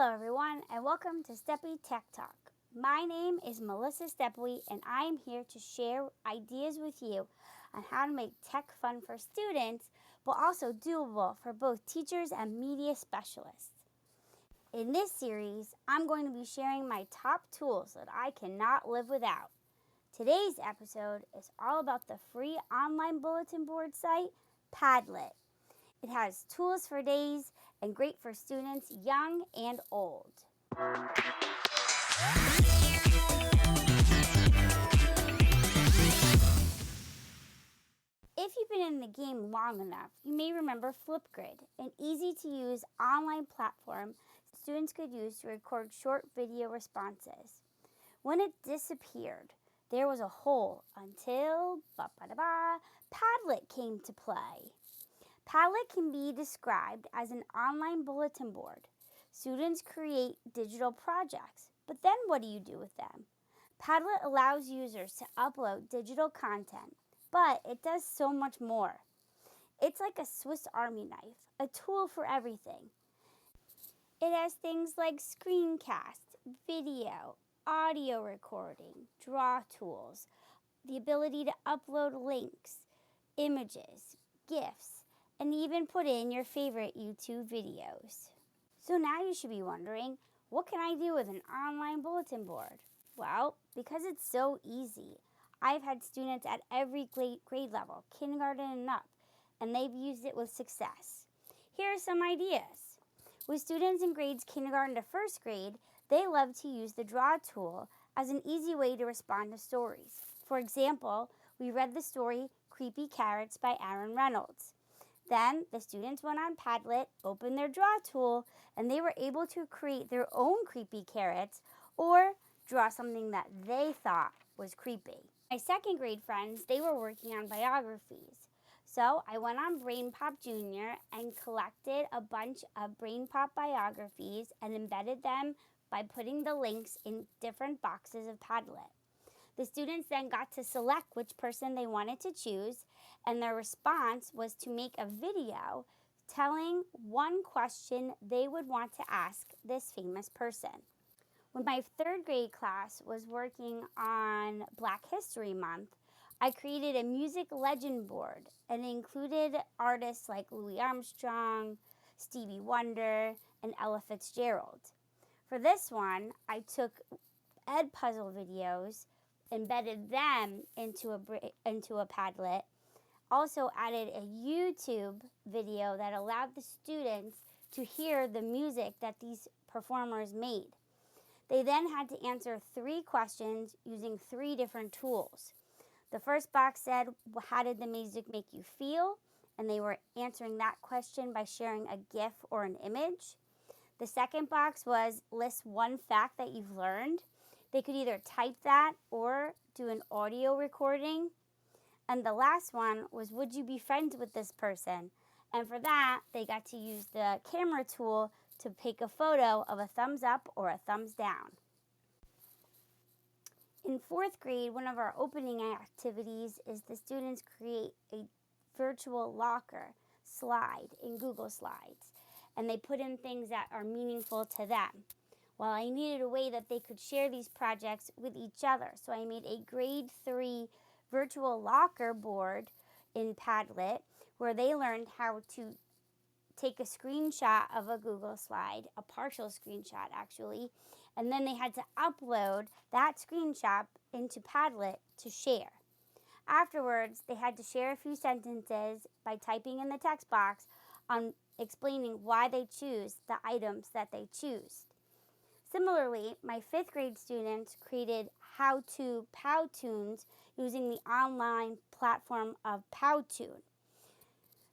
Hello everyone and welcome to STEPPY Tech Talk. My name is Melissa STEPPY and I am here to share ideas with you on how to make tech fun for students but also doable for both teachers and media specialists. In this series, I'm going to be sharing my top tools that I cannot live without. Today's episode is all about the free online bulletin board site, Padlet. It has tools for days and great for students young and old. If you've been in the game long enough, you may remember Flipgrid, an easy-to-use online platform students could use to record short video responses. When it disappeared, there was a hole until Padlet came to play. Padlet can be described as an online bulletin board. Students create digital projects, but then what do you do with them? Padlet allows users to upload digital content, but it does so much more. It's like a Swiss Army knife, a tool for everything. It has things like screencast, video, audio recording, draw tools, the ability to upload links, images, GIFs, and even put in your favorite YouTube videos. So now you should be wondering, what can I do with an online bulletin board? Well, because it's so easy, I've had students at every grade level, kindergarten and up, and they've used it with success. Here are some ideas. With students in grades kindergarten to first grade, they love to use the draw tool as an easy way to respond to stories. For example, we read the story Creepy Carrots by Aaron Reynolds. Then the students went on Padlet, opened their draw tool, and they were able to create their own creepy carrots or draw something that they thought was creepy. My second grade friends, they were working on biographies. So I went on Brain Pop Junior and collected a bunch of Brain Pop biographies and embedded them by putting the links in different boxes of Padlet. The students then got to select which person they wanted to choose, and their response was to make a video telling one question they would want to ask this famous person. When my third grade class was working on Black History Month, I created a music legend board, and it included artists like Louis Armstrong, Stevie Wonder, and Ella Fitzgerald. For this one, I took Ed puzzle videos, embedded them into a Padlet, also added a YouTube video that allowed the students to hear the music that these performers made. They then had to answer 3 questions using 3 different tools. The first box said, how did the music make you feel? And they were answering that question by sharing a GIF or an image. The second box was, list one fact that you've learned. They could either type that or do an audio recording. And the last one was, would you be friends with this person? And for that, they got to use the camera tool to take a photo of a thumbs up or a thumbs down. In 4th grade, one of our opening activities is the students create a virtual locker slide in Google Slides. And they put in things that are meaningful to them. Well, I needed a way that they could share these projects with each other. So I made a grade 3 virtual locker board in Padlet where they learned how to take a screenshot of a Google slide, a partial screenshot actually, and then they had to upload that screenshot into Padlet to share. Afterwards, they had to share a few sentences by typing in the text box on explaining why they choose the items that they choose. Similarly, my 5th grade students created how-to Powtoons using the online platform of Powtoon.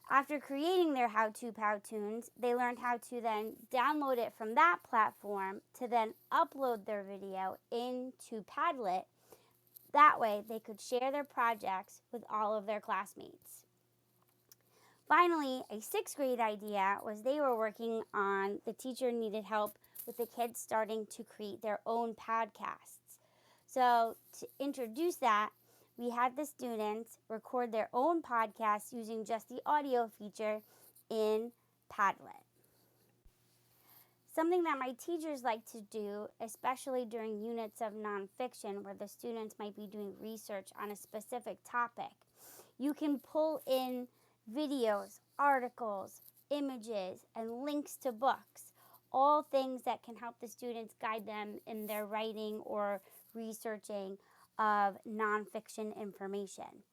After creating their how-to Powtoons, they learned how to then download it from that platform to then upload their video into Padlet. That way, they could share their projects with all of their classmates. Finally, a 6th grade idea was they were working on the teacher needed help with the kids starting to create their own podcasts. So to introduce that, we had the students record their own podcast using just the audio feature in Padlet. Something that my teachers like to do, especially during units of nonfiction where the students might be doing research on a specific topic, you can pull in videos, articles, images, and links to books, all things that can help the students guide them in their writing or researching of nonfiction information.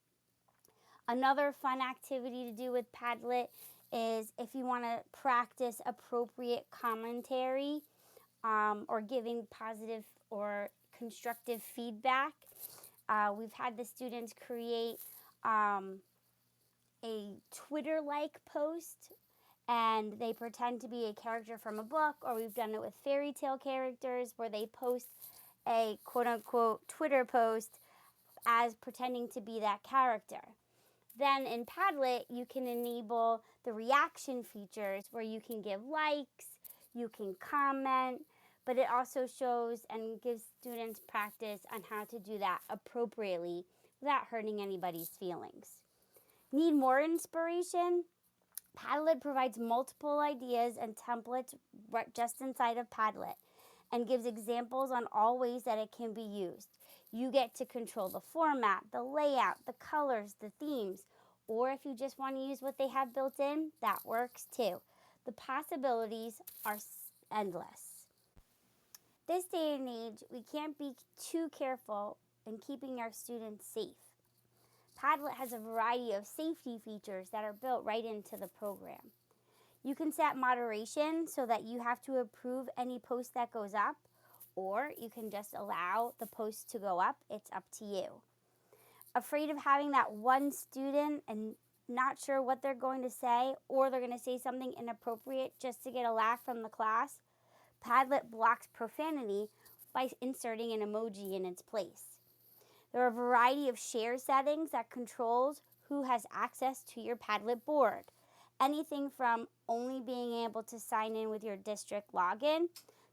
Another fun activity to do with Padlet is if you want to practice appropriate commentary or giving positive or constructive feedback. We've had the students create a Twitter-like post, and they pretend to be a character from a book, or we've done it with fairy tale characters where they post a quote-unquote Twitter post as pretending to be that character. Then in Padlet, you can enable the reaction features where you can give likes, you can comment, but it also shows and gives students practice on how to do that appropriately without hurting anybody's feelings. Need more inspiration? Padlet provides multiple ideas and templates just inside of Padlet and gives examples on all ways that it can be used. You get to control the format, the layout, the colors, the themes, or if you just want to use what they have built in, that works too. The possibilities are endless. This day and age, we can't be too careful in keeping our students safe. Padlet has a variety of safety features that are built right into the program. You can set moderation so that you have to approve any post that goes up, or you can just allow the post to go up. It's up to you. Afraid of having that one student and not sure what they're going to say, or they're going to say something inappropriate just to get a laugh from the class? Padlet blocks profanity by inserting an emoji in its place. There are a variety of share settings that controls who has access to your Padlet board. Anything from only being able to sign in with your district login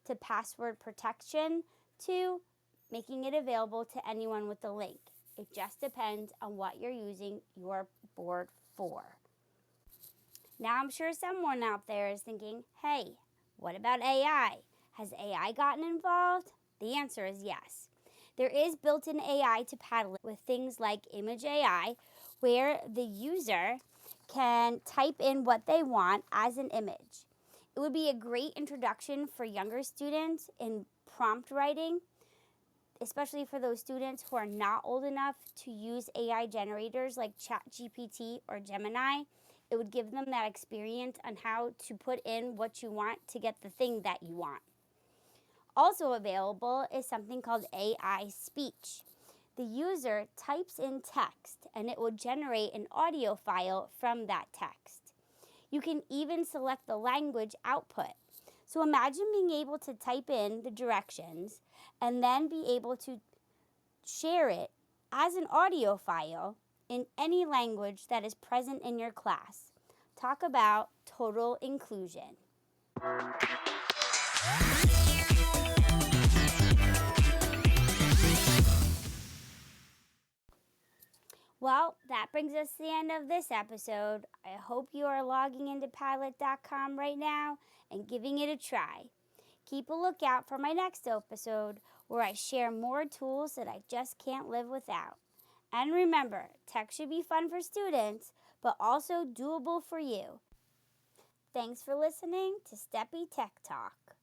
to password protection to making it available to anyone with the link. It just depends on what you're using your board for. Now I'm sure someone out there is thinking, hey, what about AI? Has AI gotten involved? The answer is yes. There is built-in AI to Padlet with things like Image AI, where the user can type in what they want as an image. It would be a great introduction for younger students in prompt writing, especially for those students who are not old enough to use AI generators like ChatGPT or Gemini. It would give them that experience on how to put in what you want to get the thing that you want. Also available is something called AI Speech. The user types in text and it will generate an audio file from that text. You can even select the language output. So imagine being able to type in the directions and then be able to share it as an audio file in any language that is present in your class. Talk about total inclusion. Well, that brings us to the end of this episode. I hope you are logging into Padlet.com right now and giving it a try. Keep a lookout for my next episode where I share more tools that I just can't live without. And remember, tech should be fun for students, but also doable for you. Thanks for listening to STEPPY Tech Talk.